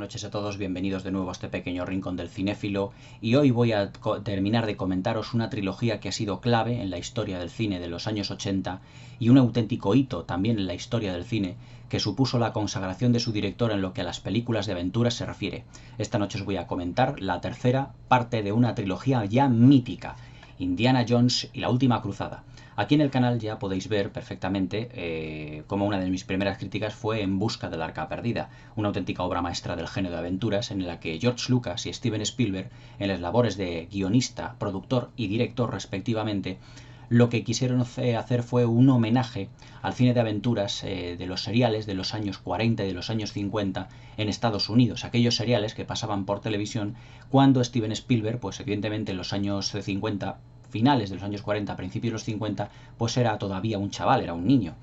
noches a todos, bienvenidos de nuevo a este pequeño rincón del cinéfilo y hoy voy a terminar de comentaros una trilogía que ha sido clave en la historia del cine de los años 80 y un auténtico hito también en la historia del cine que supuso la consagración de su director en lo que a las películas de aventuras se refiere. Esta noche os voy a comentar la tercera parte de una trilogía ya mítica, Indiana Jones y la última cruzada. Aquí en el canal ya podéis ver perfectamente cómo una de mis primeras críticas fue En busca del arca perdida, una auténtica obra maestra del género de aventuras en la que George Lucas y Steven Spielberg, en las labores de guionista, productor y director respectivamente, lo que quisieron hacer fue un homenaje al cine de aventuras de los seriales de los años 40 y de los años 50 en Estados Unidos, aquellos seriales que pasaban por televisión cuando Steven Spielberg, pues evidentemente en los años 50, finales de los años 40, principios de los 50, pues era todavía un chaval, era un niño.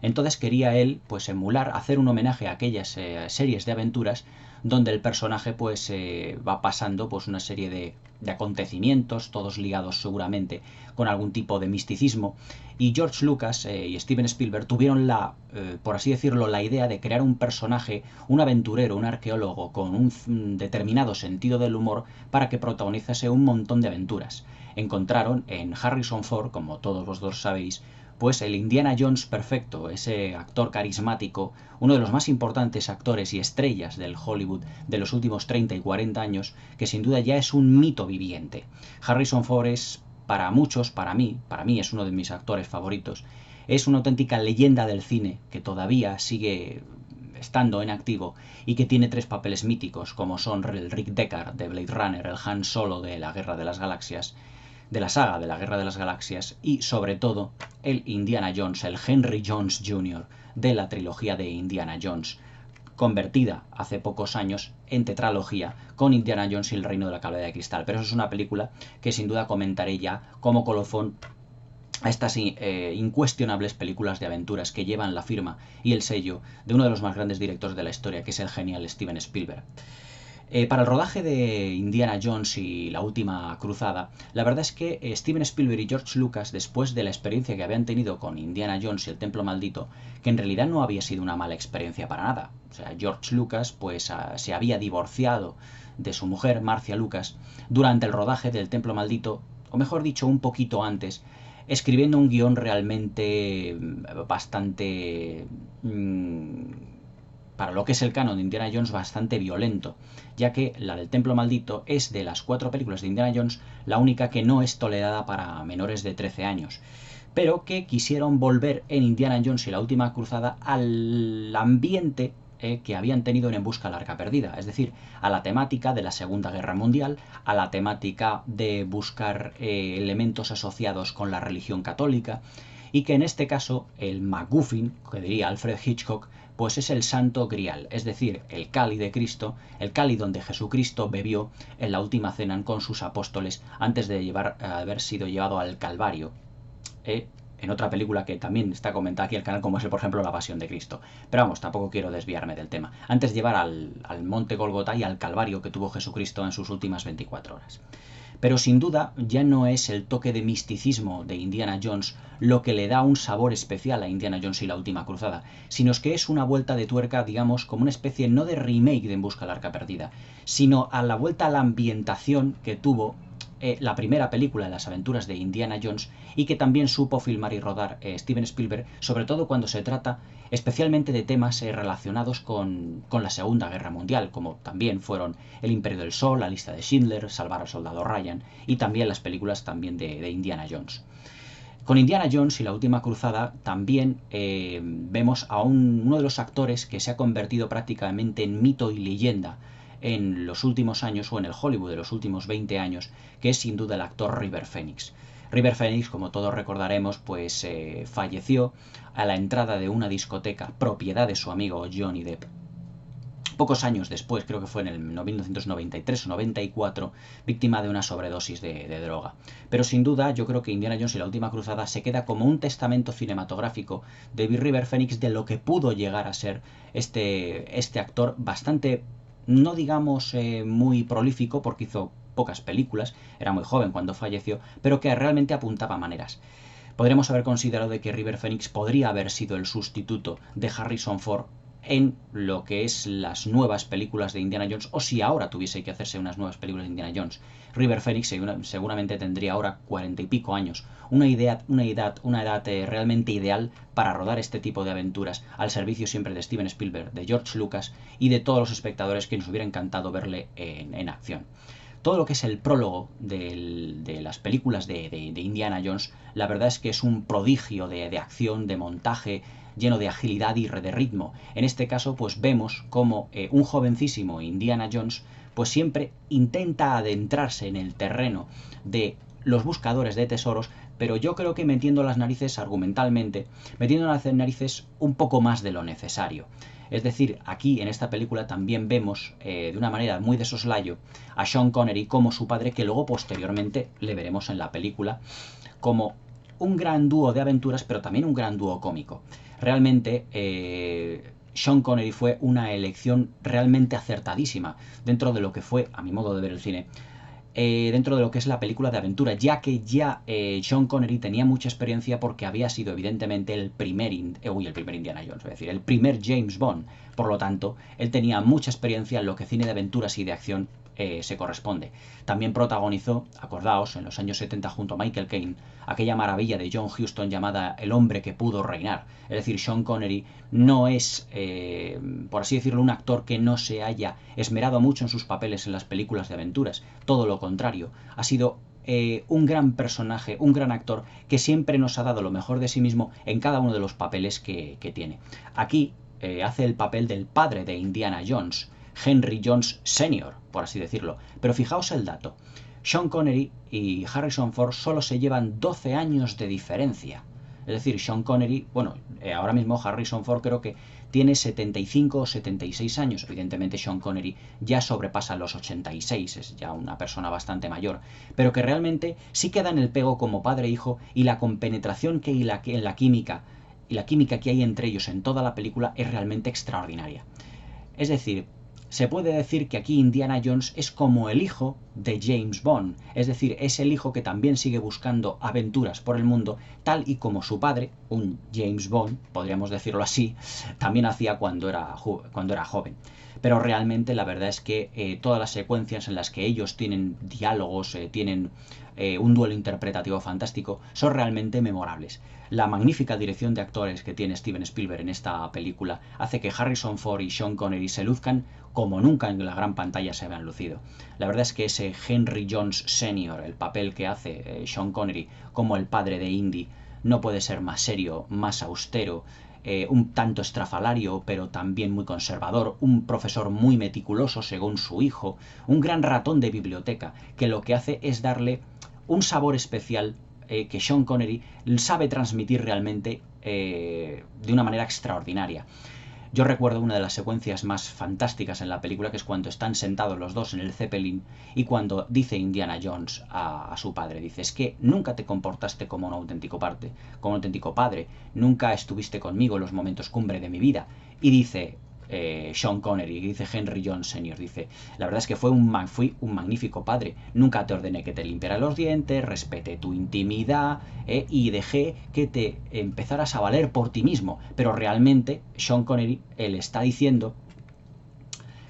Entonces quería él pues emular, hacer un homenaje a aquellas series de aventuras donde el personaje pues va pasando pues una serie de acontecimientos, todos ligados seguramente con algún tipo de misticismo, y George Lucas y Steven Spielberg tuvieron por así decirlo, la idea de crear un personaje, un aventurero, un arqueólogo con un determinado sentido del humor para que protagonizase un montón de aventuras. Encontraron en Harrison Ford, como todos vosotros sabéis, pues el Indiana Jones perfecto, ese actor carismático, uno de los más importantes actores y estrellas del Hollywood de los últimos 30 y 40 años, que sin duda ya es un mito viviente. Harrison Ford es, para muchos, para mí es uno de mis actores favoritos, es una auténtica leyenda del cine que todavía sigue estando en activo y que tiene tres papeles míticos como son el Rick Deckard de Blade Runner, el Han Solo de la Guerra de las Galaxias, de la saga de la Guerra de las Galaxias, y sobre todo el Indiana Jones, el Henry Jones Jr. de la trilogía de Indiana Jones, convertida hace pocos años en tetralogía con Indiana Jones y el Reino de la Calavera de Cristal. Pero eso es una película que sin duda comentaré ya como colofón a estas incuestionables películas de aventuras que llevan la firma y el sello de uno de los más grandes directores de la historia, que es el genial Steven Spielberg. Para el rodaje de Indiana Jones y la última cruzada, la verdad es que Steven Spielberg y George Lucas, después de la experiencia que habían tenido con Indiana Jones y el Templo Maldito, que en realidad no había sido una mala experiencia para nada. O sea, George Lucas pues se había divorciado de su mujer, Marcia Lucas, durante el rodaje del Templo Maldito, o mejor dicho, un poquito antes, escribiendo un guión realmente bastante para lo que es el canon de Indiana Jones, bastante violento, ya que la del Templo Maldito es, de las 4 películas de Indiana Jones, la única que no es tolerada para menores de 13 años, pero que quisieron volver en Indiana Jones y la última cruzada al ambiente que habían tenido en Busca del Arca Perdida, es decir, a la temática de la Segunda Guerra Mundial, a la temática de buscar elementos asociados con la religión católica, y que en este caso el MacGuffin, que diría Alfred Hitchcock, pues es el Santo Grial, es decir, el cáliz de Cristo, el cáliz donde Jesucristo bebió en la última cena con sus apóstoles antes de haber sido llevado al Calvario, en otra película que también está comentada aquí en el canal, como es, por ejemplo, La Pasión de Cristo. Pero vamos, tampoco quiero desviarme del tema. Antes de llevar al monte Golgota y al Calvario que tuvo Jesucristo en sus últimas 24 horas. Pero sin duda ya no es el toque de misticismo de Indiana Jones lo que le da un sabor especial a Indiana Jones y la última cruzada, sino que es una vuelta de tuerca, digamos, como una especie no de remake de En busca del arca perdida, sino a la vuelta a la ambientación que tuvo la primera película de las aventuras de Indiana Jones y que también supo filmar y rodar Steven Spielberg, sobre todo cuando se trata especialmente de temas relacionados con la Segunda Guerra Mundial, como también fueron El Imperio del Sol, La Lista de Schindler, Salvar al Soldado Ryan y también las películas también de Indiana Jones. Con Indiana Jones y la última cruzada también vemos a uno de los actores que se ha convertido prácticamente en mito y leyenda en los últimos años, o en el Hollywood de los últimos 20 años, que es sin duda el actor River Phoenix. River Phoenix, como todos recordaremos, pues falleció a la entrada de una discoteca propiedad de su amigo Johnny Depp. Pocos años después, creo que fue en el 1993 o 94, víctima de una sobredosis de droga. Pero sin duda, yo creo que Indiana Jones y la última cruzada se queda como un testamento cinematográfico de River Phoenix de lo que pudo llegar a ser este actor bastante, no digamos muy prolífico, porque hizo pocas películas, era muy joven cuando falleció, pero que realmente apuntaba maneras. Podríamos haber considerado de que River Phoenix podría haber sido el sustituto de Harrison Ford en lo que es las nuevas películas de Indiana Jones, o si ahora tuviese que hacerse unas nuevas películas de Indiana Jones. River Phoenix seguramente tendría ahora 40 y pico años, una edad realmente ideal para rodar este tipo de aventuras, al servicio siempre de Steven Spielberg, de George Lucas y de todos los espectadores que nos hubiera encantado verle en acción. Todo lo que es el prólogo de las películas de Indiana Jones, la verdad es que es un prodigio de acción, de montaje, lleno de agilidad y de ritmo. En este caso, pues vemos como un jovencísimo Indiana Jones, pues siempre intenta adentrarse en el terreno de los buscadores de tesoros, pero yo creo que metiendo las narices argumentalmente, metiendo las narices un poco más de lo necesario. Es decir, aquí en esta película también vemos de una manera muy de soslayo a Sean Connery como su padre, que luego posteriormente le veremos en la película como un gran dúo de aventuras, pero también un gran dúo cómico. Realmente Sean Connery fue una elección realmente acertadísima dentro de lo que fue, a mi modo de ver el cine, dentro de lo que es la película de aventura, ya que Sean Connery tenía mucha experiencia porque había sido evidentemente el primer Indiana Jones, es decir, el primer James Bond. Por lo tanto, él tenía mucha experiencia en lo que cine de aventuras y de acción se corresponde. También protagonizó, acordaos, en los años 70 junto a Michael Caine, aquella maravilla de John Huston llamada El hombre que pudo reinar. Es decir, Sean Connery no es, por así decirlo, un actor que no se haya esmerado mucho en sus papeles en las películas de aventuras. Todo lo contrario, ha sido un gran personaje, un gran actor que siempre nos ha dado lo mejor de sí mismo en cada uno de los papeles que tiene. Aquí hace el papel del padre de Indiana Jones, Henry Jones Sr., por así decirlo. Pero fijaos el dato. Sean Connery y Harrison Ford solo se llevan 12 años de diferencia. Es decir, Sean Connery, bueno, ahora mismo Harrison Ford creo que tiene 75 o 76 años. Evidentemente Sean Connery ya sobrepasa los 86, es ya una persona bastante mayor. Pero que realmente sí queda en el pego como padre e hijo, y la compenetración que hay en la química, y la química que hay entre ellos en toda la película es realmente extraordinaria. Es decir, se puede decir que aquí Indiana Jones es como el hijo de James Bond, es decir, es el hijo que también sigue buscando aventuras por el mundo, tal y como su padre, un James Bond, podríamos decirlo así, también hacía cuando era joven. Pero realmente la verdad es que todas las secuencias en las que ellos tienen diálogos, tienen un duelo interpretativo fantástico, son realmente memorables. La magnífica dirección de actores que tiene Steven Spielberg en esta película hace que Harrison Ford y Sean Connery se luzcan como nunca en la gran pantalla se habían lucido. La verdad es que ese Henry Jones Sr., el papel que hace Sean Connery como el padre de Indy, no puede ser más serio, más austero, un tanto estrafalario, pero también muy conservador, un profesor muy meticuloso según su hijo, un gran ratón de biblioteca, que lo que hace es darle un sabor especial que Sean Connery sabe transmitir realmente de una manera extraordinaria. Yo recuerdo una de las secuencias más fantásticas en la película, que es cuando están sentados los dos en el Zeppelin y cuando dice Indiana Jones a su padre, dice, es que nunca te comportaste como un auténtico padre, nunca estuviste conmigo en los momentos cumbre de mi vida. Y dice Sean Connery, dice Henry Jones Sr., dice, la verdad es que fui un magnífico padre, nunca te ordené que te limpiaras los dientes, respeté tu intimidad y dejé que te empezaras a valer por ti mismo. Pero realmente Sean Connery le está diciendo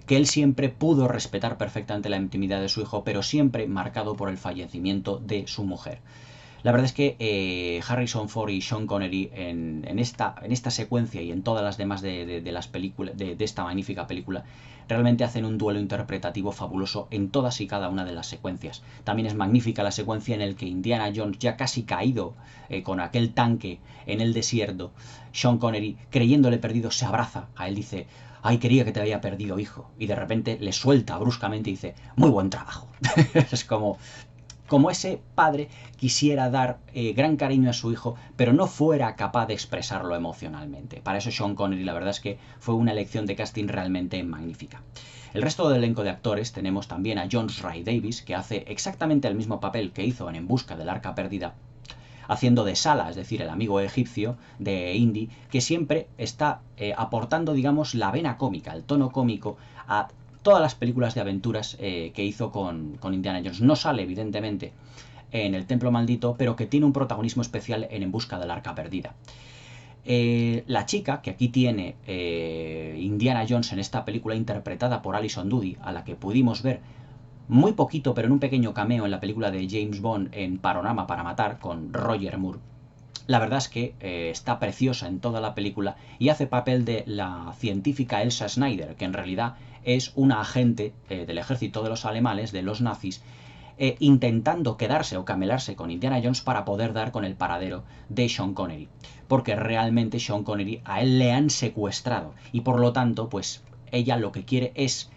que él siempre pudo respetar perfectamente la intimidad de su hijo, pero siempre marcado por el fallecimiento de su mujer. La verdad es que Harrison Ford y Sean Connery en esta secuencia y en todas las demás de las películas de esta magnífica película realmente hacen un duelo interpretativo fabuloso en todas y cada una de las secuencias. También es magnífica la secuencia en la que Indiana Jones, ya casi caído con aquel tanque en el desierto, Sean Connery, creyéndole perdido, se abraza a él, dice, ay, quería que te había perdido, hijo, y de repente le suelta bruscamente y dice, muy buen trabajo. Es como ese padre quisiera dar gran cariño a su hijo, pero no fuera capaz de expresarlo emocionalmente. Para eso Sean Connery, la verdad es que fue una elección de casting realmente magnífica. El resto del elenco de actores tenemos también a John Rhys Davies, que hace exactamente el mismo papel que hizo en Busca del Arca Perdida, haciendo de Sala, es decir, el amigo egipcio de Indy, que siempre está aportando, digamos, la vena cómica, el tono cómico a todas las películas de aventuras que hizo con Indiana Jones. No sale, evidentemente, en El Templo Maldito, pero que tiene un protagonismo especial en Busca del Arca Perdida. La chica, que aquí tiene Indiana Jones en esta película interpretada por Alison Doody, a la que pudimos ver muy poquito, pero en un pequeño cameo en la película de James Bond en Panorama para Matar, con Roger Moore. La verdad es que está preciosa en toda la película y hace papel de la científica Elsa Schneider, que en realidad es una agente del ejército de los alemanes, de los nazis, intentando quedarse o camelarse con Indiana Jones para poder dar con el paradero de Sean Connery. Porque realmente Sean Connery a él le han secuestrado y por lo tanto, pues ella lo que quiere es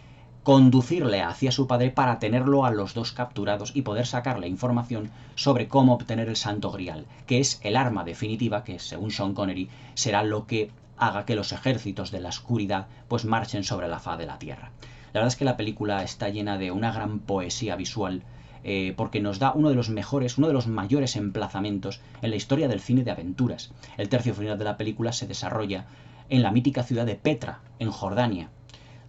conducirle hacia su padre para tenerlo a los dos capturados y poder sacarle información sobre cómo obtener el Santo Grial, que es el arma definitiva que, según Sean Connery, será lo que haga que los ejércitos de la oscuridad pues marchen sobre la faz de la Tierra. La verdad es que la película está llena de una gran poesía visual, porque nos da uno de los mejores, uno de los mayores emplazamientos en la historia del cine de aventuras. El tercio final de la película se desarrolla en la mítica ciudad de Petra, en Jordania,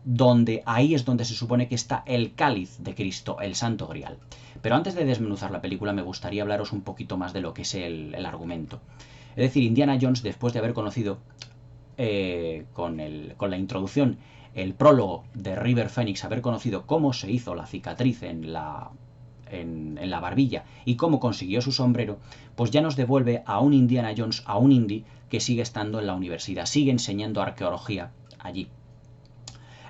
donde ahí es donde se supone que está el cáliz de Cristo, el Santo Grial. Pero antes de desmenuzar la película me gustaría hablaros un poquito más de lo que es el argumento. Es decir, Indiana Jones, después de haber conocido con la introducción, el prólogo de River Phoenix, haber conocido cómo se hizo la cicatriz en la barbilla y cómo consiguió su sombrero, pues ya nos devuelve a un Indiana Jones, a un Indy que sigue estando en la universidad, sigue enseñando arqueología allí.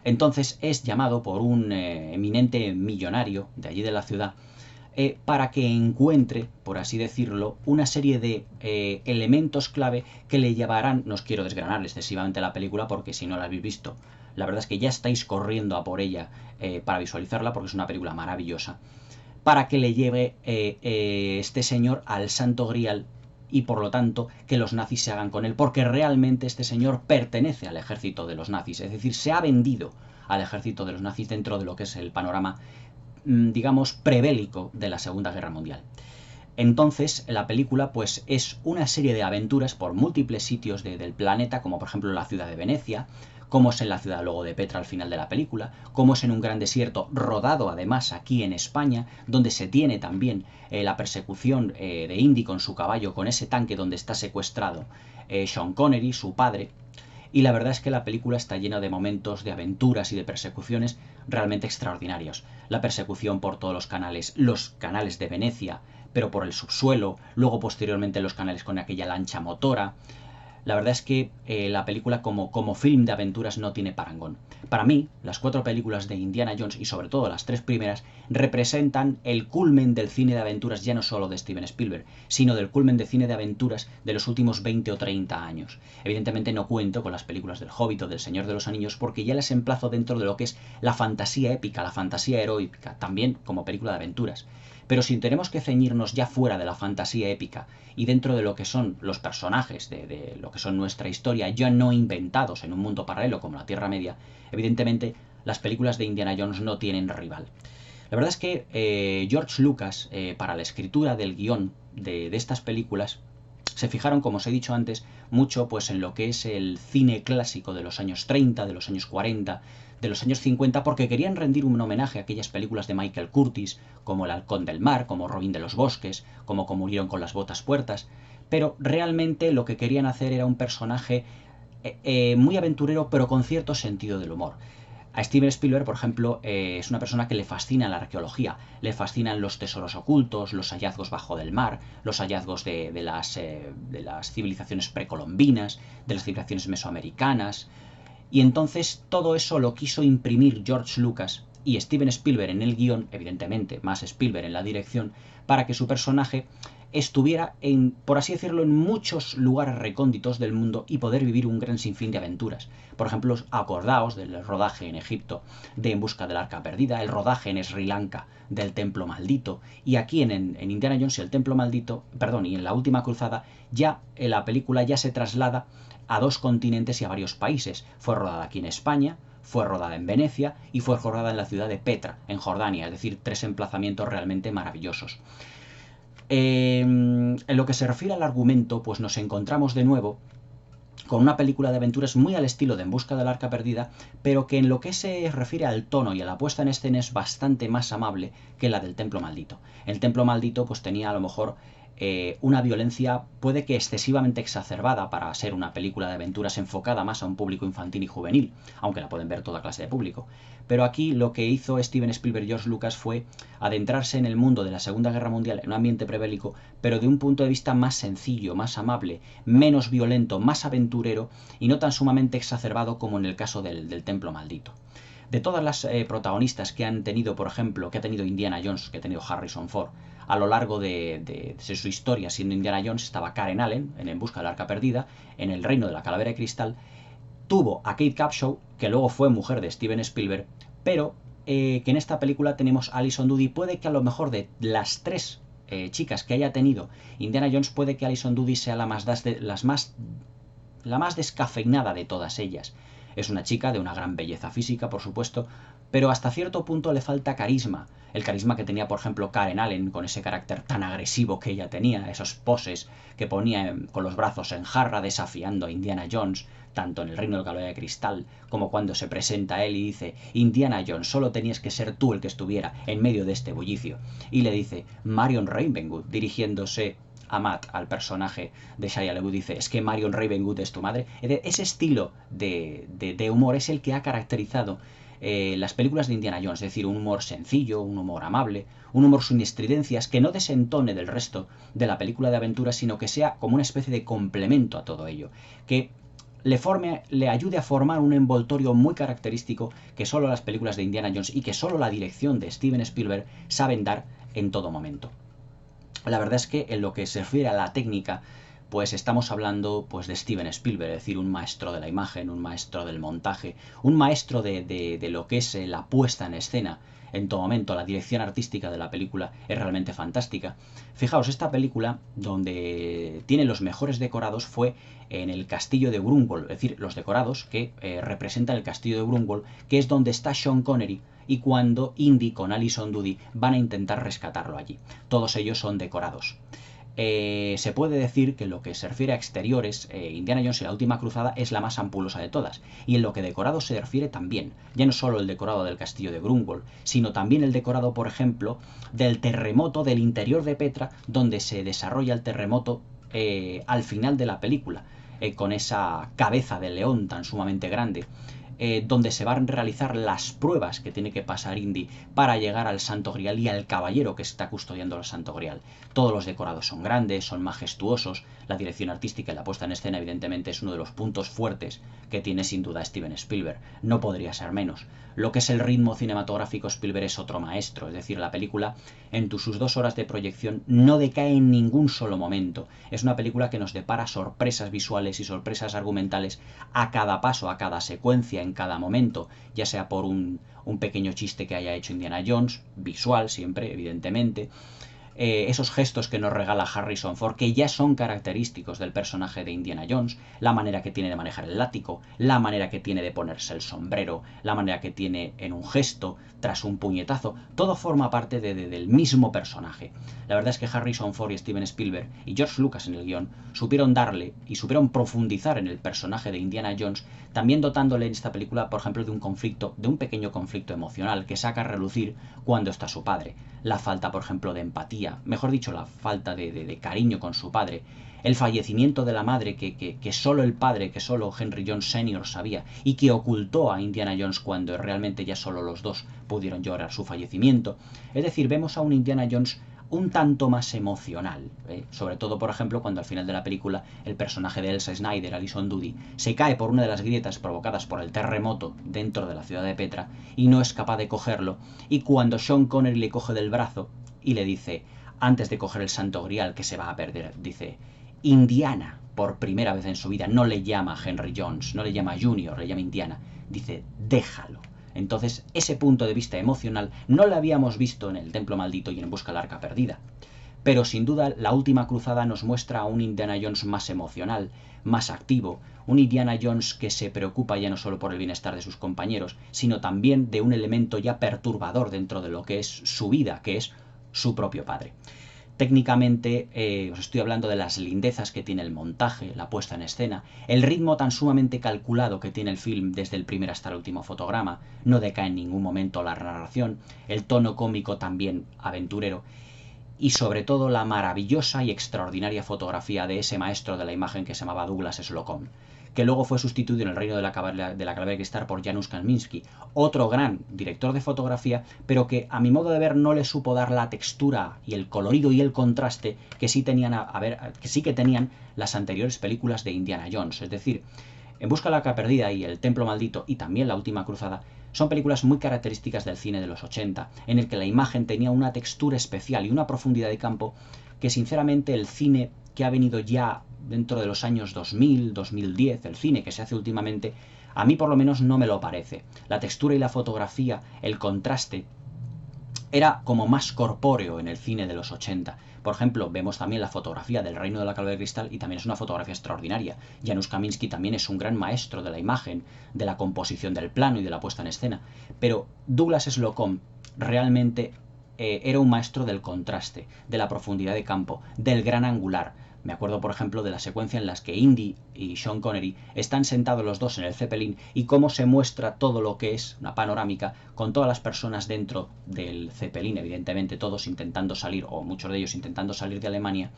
Entonces es llamado por un eminente millonario de allí de la ciudad para que encuentre, por así decirlo, una serie de elementos clave que le llevarán, no os quiero desgranar excesivamente la película porque si no la habéis visto, la verdad es que ya estáis corriendo a por ella para visualizarla porque es una película maravillosa, para que le lleve este señor al Santo Grial y por lo tanto que los nazis se hagan con él, porque realmente este señor pertenece al ejército de los nazis, es decir, se ha vendido al ejército de los nazis dentro de lo que es el panorama, digamos, prebélico de la Segunda Guerra Mundial. Entonces, la película pues es una serie de aventuras por múltiples sitios del planeta, como por ejemplo la ciudad de Venecia, como es en la ciudad luego de Petra al final de la película, como es en un gran desierto rodado además aquí en España, donde se tiene también la persecución de Indy con su caballo, con ese tanque donde está secuestrado Sean Connery, su padre. Y la verdad es que la película está llena de momentos de aventuras y de persecuciones realmente extraordinarios. La persecución por todos los canales de Venecia, pero por el subsuelo, luego posteriormente los canales con aquella lancha motora. La verdad es que la película como film de aventuras no tiene parangón. Para mí, las 4 películas de Indiana Jones y sobre todo las 3 primeras representan el culmen del cine de aventuras ya no solo de Steven Spielberg, sino del culmen de cine de aventuras de los últimos 20 o 30 años. Evidentemente no cuento con las películas del Hobbit o del Señor de los Anillos porque ya las emplazo dentro de lo que es la fantasía épica, la fantasía heroica, también como película de aventuras. Pero si tenemos que ceñirnos ya fuera de la fantasía épica y dentro de lo que son los personajes, de lo que son nuestra historia, ya no inventados en un mundo paralelo como la Tierra Media, evidentemente las películas de Indiana Jones no tienen rival. La verdad es que George Lucas, para la escritura del guión de estas películas, se fijaron, como os he dicho antes, mucho pues en lo que es el cine clásico de los años 30, de los años 40, de los años 50, porque querían rendir un homenaje a aquellas películas de Michael Curtis, como El Halcón del Mar, como Robin de los Bosques, como Murieron con las botas puertas, pero realmente lo que querían hacer era un personaje muy aventurero, pero con cierto sentido del humor. A Steven Spielberg, por ejemplo, es una persona que le fascina la arqueología, le fascinan los tesoros ocultos, los hallazgos bajo del mar, los hallazgos de las civilizaciones precolombinas, de las civilizaciones mesoamericanas. Y entonces todo eso lo quiso imprimir George Lucas y Steven Spielberg en el guión, evidentemente más Spielberg en la dirección, para que su personaje estuviera por así decirlo, en muchos lugares recónditos del mundo y poder vivir un gran sinfín de aventuras. Por ejemplo, acordaos del rodaje en Egipto de En busca del arca perdida, el rodaje en Sri Lanka del Templo Maldito, y aquí en Indiana Jones y el Templo Maldito, perdón, y en La Última Cruzada, ya en la película ya se traslada a 2 continentes y a varios países. Fue rodada aquí en España, fue rodada en Venecia y fue rodada en la ciudad de Petra, en Jordania, es decir, 3 emplazamientos realmente maravillosos. En lo que se refiere al argumento, pues nos encontramos de nuevo con una película de aventuras muy al estilo de En busca del arca perdida, pero que en lo que se refiere al tono y a la puesta en escena es bastante más amable que la del Templo Maldito. El Templo Maldito pues tenía a lo mejor una violencia puede que excesivamente exacerbada para ser una película de aventuras enfocada más a un público infantil y juvenil, aunque la pueden ver toda clase de público. Pero aquí lo que hizo Steven Spielberg y George Lucas fue adentrarse en el mundo de la Segunda Guerra Mundial en un ambiente prebélico, pero de un punto de vista más sencillo, más amable, menos violento, más aventurero y no tan sumamente exacerbado como en el caso del Templo Maldito. De todas las protagonistas que han tenido, por ejemplo, que ha tenido Indiana Jones, que ha tenido Harrison Ford, a lo largo de su historia siendo Indiana Jones, estaba Karen Allen en En busca del arca perdida, en El reino de la calavera de cristal, tuvo a Kate Capshaw, que luego fue mujer de Steven Spielberg, pero que en esta película tenemos a Alison Doody. Puede que a lo mejor de las tres chicas que haya tenido Indiana Jones, puede que Alison Doody sea la más descafeinada de todas ellas. Es una chica de una gran belleza física, por supuesto, pero hasta cierto punto le falta carisma. El carisma que tenía, por ejemplo, Karen Allen, con ese carácter tan agresivo que ella tenía, esos poses que ponía con los brazos en jarra desafiando a Indiana Jones, tanto en El reino de la calavera de cristal como cuando se presenta a él y dice: Indiana Jones, solo tenías que ser tú el que estuviera en medio de este bullicio. Y le dice Marion Ravenwood, dirigiéndose a Matt, al personaje de Shia LaBeouf, dice: es que Marion Ravenwood es tu madre. Ese estilo de humor es el que ha caracterizado las películas de Indiana Jones, es decir, un humor sencillo, un humor amable, un humor sin estridencias, que no desentone del resto de la película de aventuras, sino que sea como una especie de complemento a todo ello, que le ayude a formar un envoltorio muy característico que solo las películas de Indiana Jones y que solo la dirección de Steven Spielberg saben dar en todo momento. La verdad es que en lo que se refiere a la técnica, pues estamos hablando pues de Steven Spielberg, es decir, un maestro de la imagen, un maestro del montaje, un maestro de lo que es la puesta en escena en todo momento. La dirección artística de la película es realmente fantástica. Fijaos, esta película, donde tiene los mejores decorados, fue en el castillo de Grunwald, es decir, los decorados que representan el castillo de Grunwald, que es donde está Sean Connery y cuando Indy con Alison Doody van a intentar rescatarlo allí. Todos ellos son decorados. Se puede decir que en lo que se refiere a exteriores, Indiana Jones y la última cruzada es la más ampulosa de todas. Y en lo que decorado se refiere también, ya no solo el decorado del castillo de Grunwald, sino también el decorado, por ejemplo, del terremoto del interior de Petra, donde se desarrolla el terremoto al final de la película, con esa cabeza de león tan sumamente grande. Donde se van a realizar las pruebas que tiene que pasar Indy para llegar al Santo Grial y al caballero que está custodiando el Santo Grial. Todos los decorados son grandes, son majestuosos. La dirección artística y la puesta en escena, evidentemente, es uno de los puntos fuertes que tiene sin duda Steven Spielberg. No podría ser menos. Lo que es el ritmo cinematográfico, Spielberg es otro maestro. Es decir, la película, en sus 2 horas de proyección, no decae en ningún solo momento. Es una película que nos depara sorpresas visuales y sorpresas argumentales a cada paso, a cada secuencia, en cada momento, ya sea por un pequeño chiste que haya hecho Indiana Jones, visual siempre, evidentemente, esos gestos que nos regala Harrison Ford, que ya son característicos del personaje de Indiana Jones, la manera que tiene de manejar el látigo, la manera que tiene de ponerse el sombrero, la manera que tiene en un gesto, tras un puñetazo, todo forma parte del mismo personaje. La verdad es que Harrison Ford y Steven Spielberg y George Lucas en el guión supieron darle y supieron profundizar en el personaje de Indiana Jones, también dotándole en esta película, por ejemplo, de un pequeño conflicto emocional que saca a relucir cuando está su padre. La falta, por ejemplo, de empatía, mejor dicho, la falta de cariño con su padre, el fallecimiento de la madre que solo el padre, que solo Henry Jones Sr. sabía y que ocultó a Indiana Jones cuando realmente ya solo los dos pudieron llorar su fallecimiento. Es decir, vemos a un Indiana Jones un tanto más emocional, sobre todo, por ejemplo, cuando al final de la película el personaje de Elsa Snyder, Alison Doody, se cae por una de las grietas provocadas por el terremoto dentro de la ciudad de Petra y no es capaz de cogerlo, y cuando Sean Connery le coge del brazo y le dice, antes de coger el Santo Grial que se va a perder, dice: Indiana, por primera vez en su vida, no le llama Henry Jones, no le llama Junior, le llama Indiana, dice: déjalo. Entonces, ese punto de vista emocional no lo habíamos visto en el Templo Maldito y en Busca del Arca Perdida. Pero sin duda, la última cruzada nos muestra a un Indiana Jones más emocional, más activo, un Indiana Jones que se preocupa ya no solo por el bienestar de sus compañeros, sino también de un elemento ya perturbador dentro de lo que es su vida, que es su propio padre. Técnicamente os estoy hablando de las lindezas que tiene el montaje, la puesta en escena, el ritmo tan sumamente calculado que tiene el film desde el primer hasta el último fotograma, no decae en ningún momento la narración, el tono cómico también aventurero. y sobre todo la maravillosa y extraordinaria fotografía de ese maestro de la imagen que se llamaba Douglas Slocum, que luego fue sustituido en el Reino de la Calavera de Cristal por Janusz Kaminski, otro gran director de fotografía, pero que a mi modo de ver no le supo dar la textura y el colorido y el contraste que sí tenían que tenían las anteriores películas de Indiana Jones. Es decir, En busca de la arca perdida y El templo maldito y también La última cruzada son películas muy características del cine de los 80, en el que la imagen tenía una textura especial y una profundidad de campo que sinceramente el cine que ha venido ya dentro de los años 2000, 2010, el cine que se hace últimamente, a mí por lo menos no me lo parece. La textura y la fotografía, el contraste, era como más corpóreo en el cine de los 80. Por ejemplo, vemos también la fotografía del Reino de la Calavera de Cristal y también es una fotografía extraordinaria. Janusz Kaminski también es un gran maestro de la imagen, de la composición del plano y de la puesta en escena. Pero Douglas Slocum realmente era un maestro del contraste, de la profundidad de campo, del gran angular. Me acuerdo, por ejemplo, de la secuencia en las que Indy y Sean Connery están sentados los dos en el Zeppelin y cómo se muestra todo lo que es una panorámica con todas las personas dentro del Zeppelin, evidentemente todos intentando salir, o muchos de ellos intentando salir de Alemania,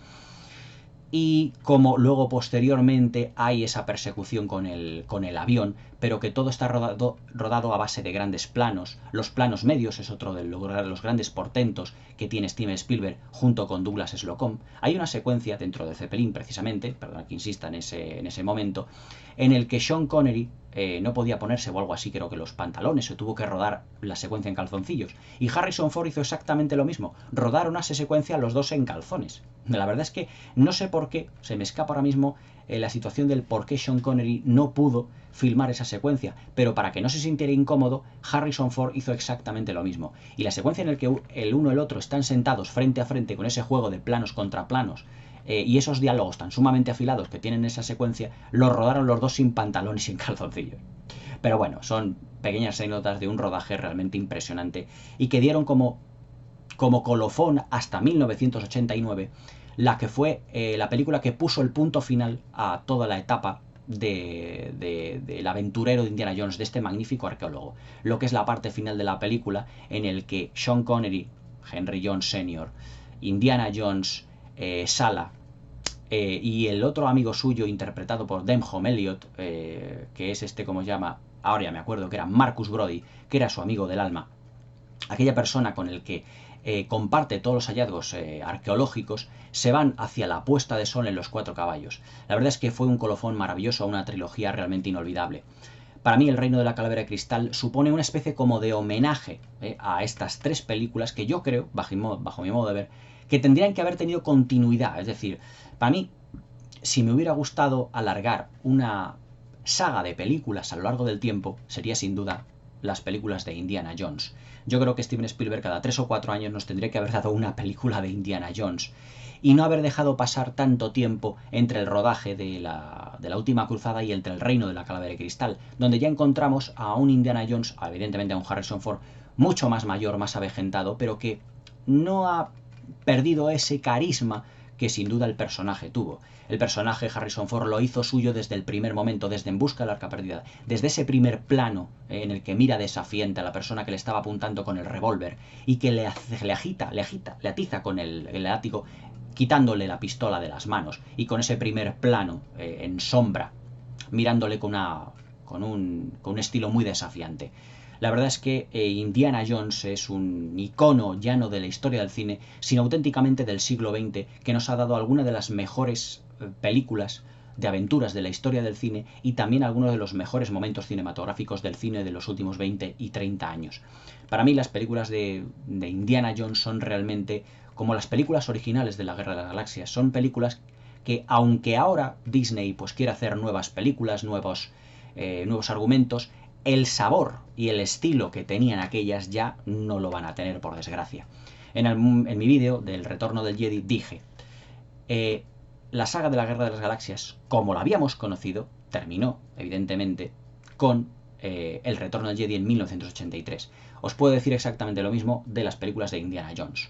y como luego posteriormente hay esa persecución con el avión, pero que todo está rodado a base de grandes planos. Los planos medios es otro de los grandes portentos que tiene Steven Spielberg junto con Douglas Slocum. Hay una secuencia dentro de Zeppelin, precisamente, perdón que insista en ese momento, en el que Sean Connery no podía ponerse o algo así, creo que los pantalones, se tuvo que rodar la secuencia en calzoncillos. Y Harrison Ford hizo exactamente lo mismo, rodaron esa secuencia los dos en calzones. La verdad es que no sé por qué, se me escapa ahora mismo la situación del por qué Sean Connery no pudo filmar esa secuencia, pero para que no se sintiera incómodo, Harrison Ford hizo exactamente lo mismo. Y la secuencia en la que el uno y el otro están sentados frente a frente con ese juego de planos contra planos, y esos diálogos tan sumamente afilados que tienen esa secuencia, los rodaron los dos sin pantalones y sin calzoncillos. Pero bueno, son pequeñas anécdotas de un rodaje realmente impresionante y que dieron como colofón hasta 1989 la que fue la película que puso el punto final a toda la etapa del aventurero de Indiana Jones, de este magnífico arqueólogo. Lo que es la parte final de la película en el que Sean Connery, Henry Jones Sr., Indiana Jones, Sala, y el otro amigo suyo interpretado por Denholm Elliott, que es como se llama, ahora ya me acuerdo que era Marcus Brody, que era su amigo del alma, aquella persona con el que comparte todos los hallazgos arqueológicos, se van hacia la puesta de sol en los Cuatro Caballos. La verdad es que fue un colofón maravilloso a una trilogía realmente inolvidable. Para mí El Reino de la Calavera de Cristal supone una especie como de homenaje a estas tres películas que yo creo, bajo mi modo de ver, que tendrían que haber tenido continuidad. Es decir, para mí, si me hubiera gustado alargar una saga de películas a lo largo del tiempo, sería sin duda las películas de Indiana Jones. Yo creo que Steven Spielberg cada 3 o 4 años nos tendría que haber dado una película de Indiana Jones y no haber dejado pasar tanto tiempo entre el rodaje de la última cruzada y entre el Reino de la Calavera de Cristal, donde ya encontramos a un Indiana Jones, evidentemente a un Harrison Ford, mucho más mayor, más avejentado, pero que no ha perdido ese carisma que sin duda el personaje tuvo. El personaje Harrison Ford lo hizo suyo desde el primer momento, desde En busca del arca perdida, desde ese primer plano en el que mira desafiante a la persona que le estaba apuntando con el revólver y que le atiza con el látigo, quitándole la pistola de las manos, y con ese primer plano en sombra, mirándole con un estilo muy desafiante. La verdad es que Indiana Jones es un icono ya no de la historia del cine, sino auténticamente del siglo XX, que nos ha dado algunas de las mejores películas de aventuras de la historia del cine y también algunos de los mejores momentos cinematográficos del cine de los últimos 20 y 30 años. Para mí las películas de Indiana Jones son realmente como las películas originales de la Guerra de las Galaxias. Son películas que, aunque ahora Disney pues quiere hacer nuevas películas, nuevos argumentos, el sabor y el estilo que tenían aquellas ya no lo van a tener, por desgracia. En mi vídeo del Retorno del Jedi dije, la saga de la Guerra de las Galaxias, como la habíamos conocido, terminó, evidentemente, con El Retorno del Jedi en 1983. Os puedo decir exactamente lo mismo de las películas de Indiana Jones.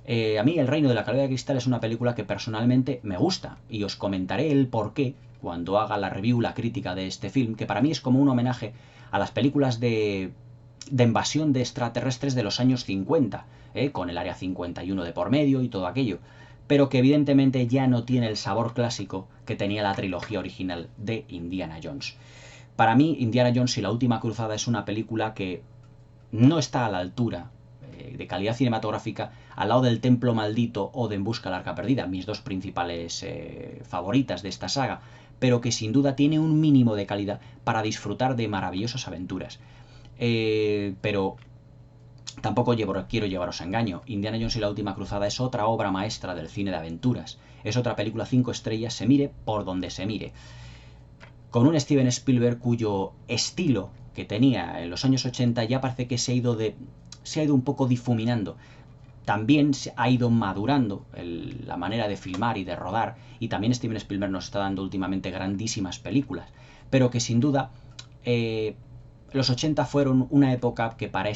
A mí El Reino de la Calavera de Cristal es una película que personalmente me gusta, y os comentaré el porqué cuando haga la review, la crítica de este film, que para mí es como un homenaje a las películas de invasión de extraterrestres de los años 50. con el Área 51 de por medio y todo aquello, pero que evidentemente ya no tiene el sabor clásico que tenía la trilogía original de Indiana Jones. Para mí, Indiana Jones y la Última Cruzada es una película que no está a la altura de calidad cinematográfica al lado del Templo Maldito o de En Busca del Arca Perdida, mis dos principales favoritas de esta saga, pero que sin duda tiene un mínimo de calidad para disfrutar de maravillosas aventuras. Pero tampoco quiero llevaros a engaño. Indiana Jones y la Última Cruzada es otra obra maestra del cine de aventuras. Es otra película 5 estrellas, se mire por donde se mire. Con un Steven Spielberg cuyo estilo que tenía en los años 80 ya parece que se ha ido un poco difuminando. También se ha ido madurando la manera de filmar y de rodar, y también Steven Spielberg nos está dando últimamente grandísimas películas, pero que sin duda los 80 fueron una época que para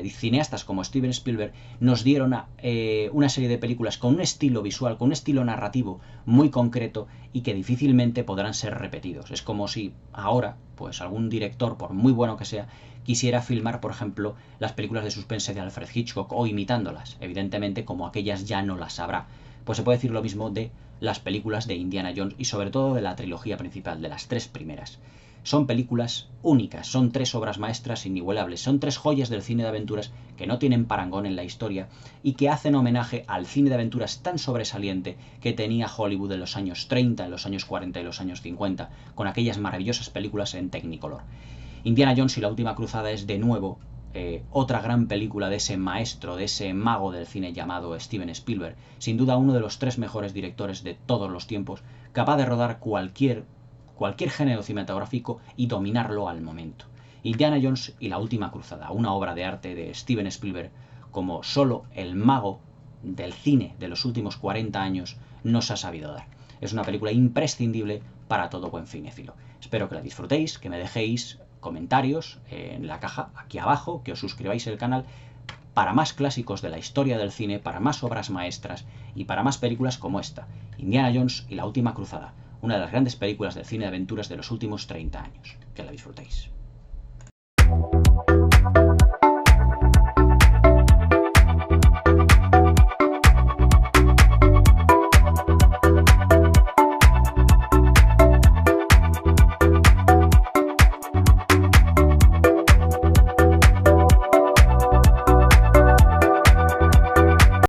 cineastas como Steven Spielberg nos dieron una serie de películas con un estilo visual, con un estilo narrativo muy concreto y que difícilmente podrán ser repetidos. Es como si ahora, pues algún director, por muy bueno que sea, quisiera filmar, por ejemplo, las películas de suspense de Alfred Hitchcock o imitándolas. Evidentemente, como aquellas ya no las sabrá. Pues se puede decir lo mismo de las películas de Indiana Jones y sobre todo de la trilogía principal, de las 3 primeras. Son películas únicas, son 3 obras maestras inigualables, son 3 joyas del cine de aventuras que no tienen parangón en la historia y que hacen homenaje al cine de aventuras tan sobresaliente que tenía Hollywood en los años 30, en los años 40 y los años 50, con aquellas maravillosas películas en Technicolor. Indiana Jones y la Última Cruzada es de nuevo otra gran película de ese maestro, de ese mago del cine llamado Steven Spielberg, sin duda uno de los 3 mejores directores de todos los tiempos, capaz de rodar cualquier género cinematográfico y dominarlo al momento. Indiana Jones y la Última Cruzada, una obra de arte de Steven Spielberg, como solo el mago del cine de los últimos 40 años nos ha sabido dar. Es una película imprescindible para todo buen cinéfilo. Espero que la disfrutéis, que me dejéis comentarios en la caja aquí abajo, que os suscribáis al canal para más clásicos de la historia del cine, para más obras maestras y para más películas como esta, Indiana Jones y la Última Cruzada, una de las grandes películas del cine de aventuras de los últimos 30 años. Que la disfrutéis.